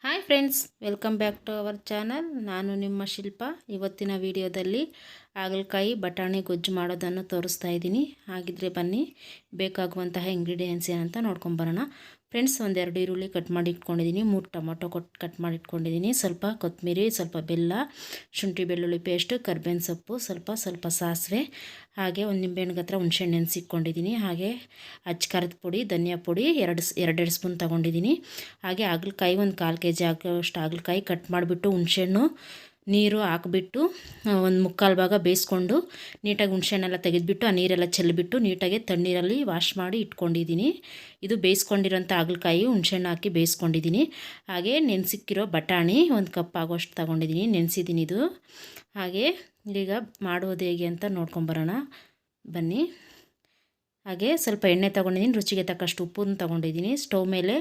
Hi friends, welcome back to our channel. ನಾನು ನಿಮ್ಮ ಶಿಲ್ಪ. ಇವತ್ತಿನ ವಿಡಿಯೋದಲ್ಲಿ ಹಾಗಲಕಾಯಿ ಬಟಾಣಿ ಗೊಜ್ಜು ಮಾಡೋದನ್ನು ತೋರಿಸ್ತಾ ಇದ್ದೀನಿ. ಹಾಗಿದ್ರೆ ಬನ್ನಿ, ಬೇಕಾಗುವಂತಹ ಇಂಗ್ರೀಡಿಯೆಂಟ್ಸ್ ಏನಂತ ನೋಡ್ಕೊಂಬರೋಣ. ಫ್ರೆಂಡ್ಸ್, ಒಂದೆರಡು ಈರುಳ್ಳಿ ಕಟ್ ಮಾಡಿ ಇಟ್ಕೊಂಡಿದ್ದೀನಿ, 3 ಟೊಮೊಟೊ ಕಟ್ ಮಾಡಿ ಇಟ್ಕೊಂಡಿದ್ದೀನಿ, ಸ್ವಲ್ಪ ಕೊತ್ತಂಬರಿ, ಸ್ವಲ್ಪ ಬೆಲ್ಲ, ಶುಂಠಿ ಬೆಳ್ಳುಳ್ಳಿ ಪೇಸ್ಟ್, ಕರ್ಬೇವಿನ ಸೊಪ್ಪು, ಸ್ವಲ್ಪ ಸಾಸಿವೆ, ಹಾಗೆ ಒಂದು ನಿಂಬೆಹಣ್ಣು ಹತ್ರ ಹುಣಸೆಹಣ್ಣು ನೆನೆಸಿಟ್ಕೊಂಡಿದ್ದೀನಿ. ಹಾಗೆ ಖಾರದ ಪುಡಿ, ಧನಿಯಾ ಪುಡಿ ಎರಡು ಸ್ಪೂನ್ ತೊಗೊಂಡಿದ್ದೀನಿ. ಹಾಗೆ ಹಾಗಲಕಾಯಿ ಒಂದು 1/4 kg ಆಗೋಷ್ಟು ಹಾಗಲಕಾಯಿ ಕಟ್ ಮಾಡಿಬಿಟ್ಟು ಹುಣಸೆಹಣ್ಣು ನೀರು ಹಾಕಿಬಿಟ್ಟು ಒಂದು 3/4 ಭಾಗ ಬೇಯಿಸ್ಕೊಂಡು ನೀಟಾಗಿ ಹುಣಸೆಹಣ್ಣೆಲ್ಲ ತೆಗೆದುಬಿಟ್ಟು ಆ ನೀರೆಲ್ಲ ಚೆಲ್ಲಿಬಿಟ್ಟು ನೀಟಾಗಿ ತಣ್ಣೀರಲ್ಲಿ ವಾಶ್ ಮಾಡಿ ಇಟ್ಕೊಂಡಿದ್ದೀನಿ. ಇದು ಬೇಯಿಸ್ಕೊಂಡಿರೋಂಥ ಹಾಗಲಕಾಯಿ ಹುಣಸೆಹಣ್ಣು ಹಾಕಿ ಬೇಯಿಸ್ಕೊಂಡಿದ್ದೀನಿ. ಹಾಗೆ ನೆನೆಸಿಕ್ಕಿರೋ ಬಟಾಣಿ 1 ಕಪ್ ಆಗೋಷ್ಟು ತೊಗೊಂಡಿದ್ದೀನಿ, ನೆನೆಸಿದ್ದೀನಿ ಇದು. ಹಾಗೆ ಈಗ ಮಾಡೋದು ಹೇಗೆ ಅಂತ ನೋಡ್ಕೊಂಬರೋಣ ಬನ್ನಿ. ಹಾಗೆ ಸ್ವಲ್ಪ ಎಣ್ಣೆ ತೊಗೊಂಡಿದ್ದೀನಿ, ರುಚಿಗೆ ತಕ್ಕಷ್ಟು ಉಪ್ಪನ್ನು ತೊಗೊಂಡಿದ್ದೀನಿ. ಸ್ಟವ್ ಮೇಲೆ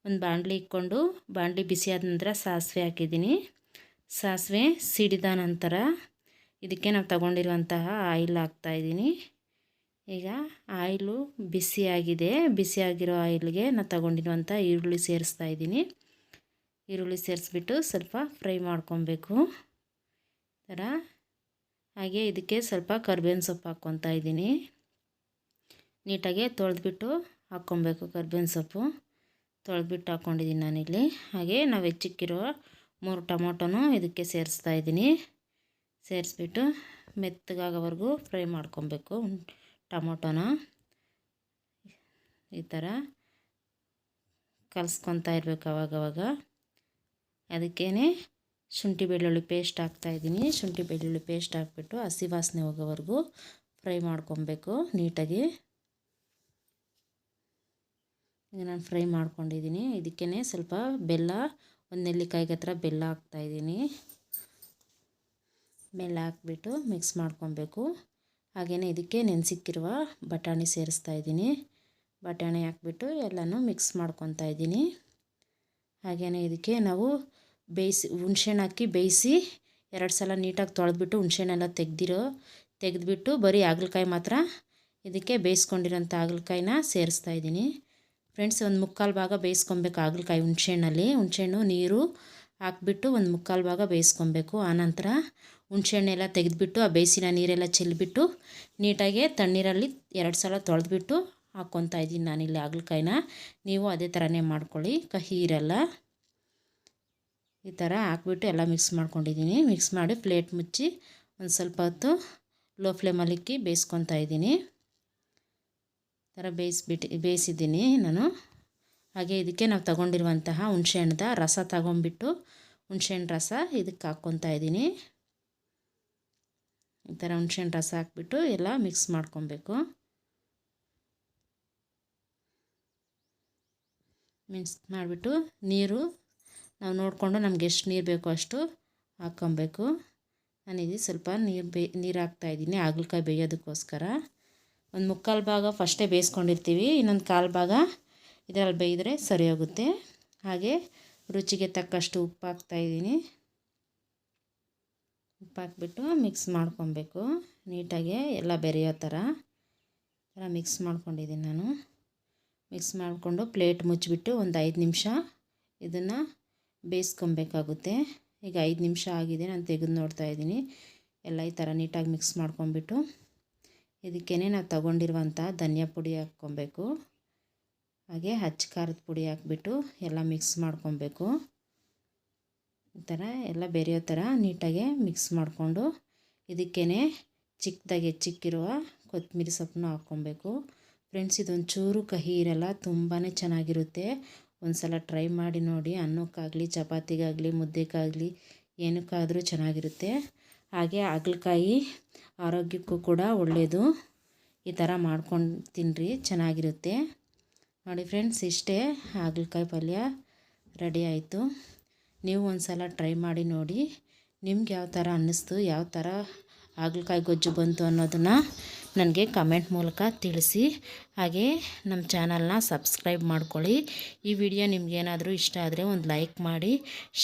ಒಂದು ಬಾಣಲಿ ಇಟ್ಕೊಂಡು ಬಾಣಲಿ ಬಿಸಿಯಾದ ನಂತರ ಸಾಸಿವೆ ಹಾಕಿದ್ದೀನಿ. ಸಾಸಿವೆ ಸಿಡಿದ ನಂತರ ಇದಕ್ಕೆ ನಾವು ತಗೊಂಡಿರುವಂತಹ ಆಯಿಲ್ ಹಾಕ್ತಾಯಿದ್ದೀನಿ. ಈಗ ಆಯಿಲು ಬಿಸಿಯಾಗಿರೋ ಆಯಿಲ್ಗೆ ನಾವು ತಗೊಂಡಿರುವಂಥ ಈರುಳ್ಳಿ ಸೇರಿಸ್ತಾ ಇದ್ದೀನಿ. ಈರುಳ್ಳಿ ಸೇರಿಸ್ಬಿಟ್ಟು ಸ್ವಲ್ಪ ಫ್ರೈ ಮಾಡ್ಕೊಬೇಕು ಥರ. ಹಾಗೆ ಇದಕ್ಕೆ ಸ್ವಲ್ಪ ಕರ್ಬೇವಿನ ಸೊಪ್ಪು ಹಾಕ್ಕೊತಾ ಇದ್ದೀನಿ. ನೀಟಾಗಿ ತೊಳೆದ್ಬಿಟ್ಟು ಹಾಕ್ಕೊಬೇಕು. ಕರ್ಬೇವಿನ ಸೊಪ್ಪು ತೊಳೆದ್ಬಿಟ್ಟು ಹಾಕ್ಕೊಂಡಿದ್ದೀನಿ ನಾನಿಲ್ಲಿ. ಹಾಗೆ ನಾವು ಹೆಚ್ಚಿಕ್ಕಿರೋ 3 ಟೊಮೊಟೊನೂ ಇದಕ್ಕೆ ಸೇರಿಸ್ತಾ ಇದ್ದೀನಿ. ಸೇರಿಸ್ಬಿಟ್ಟು ಮೆತ್ತಗಾಗೋವರೆಗೂ ಫ್ರೈ ಮಾಡ್ಕೊಬೇಕು ಟೊಮೊಟೊನ. ಈ ಥರ ಕಲಿಸ್ಕೊತಾ ಇರಬೇಕು ಅವಾಗವಾಗ. ಅದಕ್ಕೇ ಶುಂಠಿ ಬೆಳ್ಳುಳ್ಳಿ ಪೇಸ್ಟ್ ಹಾಕ್ತಾಯಿದ್ದೀನಿ. ಶುಂಠಿ ಬೆಳ್ಳುಳ್ಳಿ ಪೇಸ್ಟ್ ಹಾಕ್ಬಿಟ್ಟು ಹಸಿ ವಾಸನೆ ಹೋಗೋವರೆಗೂ ಫ್ರೈ ಮಾಡ್ಕೊಬೇಕು ನೀಟಾಗಿ. ಈಗ ನಾನು ಫ್ರೈ ಮಾಡ್ಕೊಂಡಿದ್ದೀನಿ. ಇದಕ್ಕೇ ಸ್ವಲ್ಪ ಬೆಲ್ಲ, ಒಂದು ನೆಲ್ಲಿಕಾಯಿಗೆ ಹತ್ರ ಬೆಲ್ಲ ಹಾಕ್ತಾಯಿದ್ದೀನಿ. ಬೆಲ್ಲ ಹಾಕ್ಬಿಟ್ಟು ಮಿಕ್ಸ್ ಮಾಡ್ಕೊಬೇಕು. ಹಾಗೆಯೇ ಇದಕ್ಕೆ ನೆನೆಸಿಕ್ಕಿರುವ ಬಟಾಣಿ ಸೇರಿಸ್ತಾ ಇದ್ದೀನಿ. ಬಟಾಣಿ ಹಾಕ್ಬಿಟ್ಟು ಎಲ್ಲನೂ ಮಿಕ್ಸ್ ಮಾಡ್ಕೊತಾ ಇದ್ದೀನಿ. ಹಾಗೆಯೇ ಇದಕ್ಕೆ ನಾವು ಹುಣಸೆಹಣ್ಣು ಹಾಕಿ ಬೇಯಿಸಿ 2 ಸಲ ನೀಟಾಗಿ ತೊಳೆದ್ಬಿಟ್ಟು ಹುಣಸೆಹಣ್ಣೆಲ್ಲ ತೆಗೆದ್ಬಿಟ್ಟು ಬರೀ ಹಾಗಲಕಾಯಿ ಮಾತ್ರ ಇದಕ್ಕೆ ಬೇಯಿಸ್ಕೊಂಡಿರೋಂಥ ಹಾಗಲಕಾಯಿನ ಸೇರಿಸ್ತಾ ಇದ್ದೀನಿ. ಫ್ರೆಂಡ್ಸ್, ಒಂದು 3/4 ಭಾಗ ಬೇಯಿಸ್ಕೊಬೇಕು ಹಾಗಲಕಾಯಿ ಹುಣಸೆಹಣ್ಣು ನೀರು ಹಾಕ್ಬಿಟ್ಟು ಒಂದು 3/4 ಭಾಗ ಬೇಯಿಸ್ಕೊಬೇಕು. ಆನಂತರ ಹುಣಸೆಹಣ್ಣೆಲ್ಲ ತೆಗೆದುಬಿಟ್ಟು ಆ ಬೇಯಿಸಿನ ನೀರೆಲ್ಲ ಚೆಲ್ಲಿಬಿಟ್ಟು ನೀಟಾಗಿ ತಣ್ಣೀರಲ್ಲಿ 2 ಸಲ ತೊಳೆದ್ಬಿಟ್ಟು ಹಾಕ್ಕೊತಾ ಇದ್ದೀನಿ ನಾನಿಲ್ಲಿ ಹಾಗಲಕಾಯಿನ. ನೀವು ಅದೇ ಥರನೇ ಮಾಡ್ಕೊಳ್ಳಿ, ಕಹಿ ಇರಲ್ಲ. ಈ ಥರ ಹಾಕ್ಬಿಟ್ಟು ಎಲ್ಲ ಮಿಕ್ಸ್ ಮಾಡ್ಕೊಂಡಿದ್ದೀನಿ. ಮಿಕ್ಸ್ ಮಾಡಿ ಪ್ಲೇಟ್ ಮುಚ್ಚಿ ಒಂದು ಸ್ವಲ್ಪ ಹೊತ್ತು ಲೋ ಫ್ಲೇಮಲ್ಲಿ ಇಕ್ಕಿ ಬೇಯಿಸ್ಕೊತಾ ಇದ್ದೀನಿ. ಥರ ಬೇಯಿಸಿದ್ದೀನಿ ನಾನು. ಹಾಗೆ ಇದಕ್ಕೆ ನಾವು ತಗೊಂಡಿರುವಂತಹ ಹುಣಸೆಹಣ್ಣದ ರಸ ತಗೊಂಡ್ಬಿಟ್ಟು ಹುಣಸೆಹಣ್ಣು ರಸ ಇದಕ್ಕೆ ಹಾಕ್ಕೊತಾ ಇದ್ದೀನಿ. ಈ ಥರ ಹುಣಸೆಹಣ್ಣು ರಸ ಹಾಕ್ಬಿಟ್ಟು ಎಲ್ಲ ಮಿಕ್ಸ್ ಮಾಡ್ಕೊಬೇಕು. ಮಿಕ್ಸ್ ಮಾಡಿಬಿಟ್ಟು ನೀರು ನಾವು ನೋಡಿಕೊಂಡು ನಮ್ಗೆ ಎಷ್ಟು ನೀರು ಬೇಕೋ ಅಷ್ಟು ಹಾಕ್ಕೊಬೇಕು. ನಾನಿದು ಸ್ವಲ್ಪ ನೀರು ಹಾಕ್ತಾಯಿದ್ದೀನಿ ಹಾಗಲಕಾಯಿ ಬೇಯೋದಕ್ಕೋಸ್ಕರ. ಒಂದು 3/4 ಭಾಗ ಫಸ್ಟೇ ಬೇಯಿಸ್ಕೊಂಡಿರ್ತೀವಿ, ಇನ್ನೊಂದು 1/4 ಭಾಗ ಇದರಲ್ಲಿ ಬೇಯಿದ್ರೆ ಸರಿ ಹೋಗುತ್ತೆ. ಹಾಗೆ ರುಚಿಗೆ ತಕ್ಕಷ್ಟು ಉಪ್ಪು ಹಾಕ್ತಾಯಿದ್ದೀನಿ. ಉಪ್ಪು ಹಾಕ್ಬಿಟ್ಟು ಮಿಕ್ಸ್ ಮಾಡ್ಕೊಬೇಕು ನೀಟಾಗಿ, ಎಲ್ಲ ಬೆರೆಯೋ ಥರ ಮಿಕ್ಸ್ ಮಾಡ್ಕೊಂಡಿದ್ದೀನಿ ನಾನು. ಮಿಕ್ಸ್ ಮಾಡಿಕೊಂಡು ಪ್ಲೇಟ್ ಮುಚ್ಚಿಬಿಟ್ಟು ಒಂದು 5 ನಿಮಿಷ ಇದನ್ನು ಬೇಯಿಸ್ಕೊಬೇಕಾಗುತ್ತೆ. ಈಗ 5 ನಿಮಿಷ ಆಗಿದೆ, ನಾನು ತೆಗೆದು ನೋಡ್ತಾಯಿದ್ದೀನಿ. ಎಲ್ಲ ಈ ಥರ ನೀಟಾಗಿ ಮಿಕ್ಸ್ ಮಾಡ್ಕೊಂಬಿಟ್ಟು ಇದಕ್ಕೇ ನಾವು ತಗೊಂಡಿರುವಂಥ ಧನಿಯಾ ಪುಡಿ ಹಾಕ್ಕೊಬೇಕು. ಹಾಗೆ ಖಾರದ ಪುಡಿ ಹಾಕ್ಬಿಟ್ಟು ಎಲ್ಲ ಮಿಕ್ಸ್ ಮಾಡ್ಕೊಬೇಕು. ಈ ಥರ ಎಲ್ಲ ಬೆರೆಯೋ ಥರ ನೀಟಾಗಿ ಮಿಕ್ಸ್ ಮಾಡಿಕೊಂಡು ಇದಕ್ಕೇ ಚಿಕ್ಕದಾಗಿ ಹೆಚ್ಚಿಕ್ಕಿರುವ ಕೊತ್ತಂಬರಿ ಸೊಪ್ಪನ್ನು ಹಾಕ್ಕೊಬೇಕು. ಫ್ರೆಂಡ್ಸ್, ಇದೊಂದು ಚೂರು ಕಹಿ ಇರಲ್ಲ, ತುಂಬಾ ಚೆನ್ನಾಗಿರುತ್ತೆ. ಒಂದು ಸಲ ಟ್ರೈ ಮಾಡಿ ನೋಡಿ. ಅನ್ನಕ್ಕಾಗಲಿ, ಚಪಾತಿಗಾಗಲಿ, ಮುದ್ದೆಗಾಗಲಿ ಏನಕ್ಕಾದರೂ ಚೆನ್ನಾಗಿರುತ್ತೆ. ಹಾಗೆ ಹಾಗಲಕಾಯಿ ಆರೋಗ್ಯಕ್ಕೂ ಕೂಡ ಒಳ್ಳೆಯದು. ಈ ಥರ ಮಾಡ್ಕೊಂಡು ತಿನ್ನಿರಿ, ಚೆನ್ನಾಗಿರುತ್ತೆ. ನೋಡಿ ಫ್ರೆಂಡ್ಸ್, ಇಷ್ಟೇ ಹಾಗಲಕಾಯಿ ಪಲ್ಯ ರೆಡಿ ಆಯಿತು. ನೀವು ಒಂದು ಸಲ ಟ್ರೈ ಮಾಡಿ ನೋಡಿ. ನಿಮ್ಗೆ ಯಾವ ಥರ ಅನ್ನಿಸ್ತು, ಯಾವ ಥರ ಹಾಗಲಕಾಯಿ ಗೊಜ್ಜು ಬಂತು ಅನ್ನೋದನ್ನು ನನಗೆ ಕಮೆಂಟ್ ಮೂಲಕ ತಿಳಿಸಿ. ಹಾಗೆ ನಮ್ಮ ಚಾನಲ್ನ ಸಬ್ಸ್ಕ್ರೈಬ್ ಮಾಡ್ಕೊಳ್ಳಿ. ಈ ವಿಡಿಯೋ ನಿಮಗೇನಾದರೂ ಇಷ್ಟ ಆದರೆ ಒಂದು ಲೈಕ್ ಮಾಡಿ,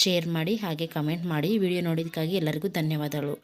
ಶೇರ್ ಮಾಡಿ, ಹಾಗೆ ಕಮೆಂಟ್ ಮಾಡಿ. ವಿಡಿಯೋ ನೋಡಿದ್ದಕ್ಕಾಗಿ ಎಲ್ಲರಿಗೂ ಧನ್ಯವಾದಗಳು.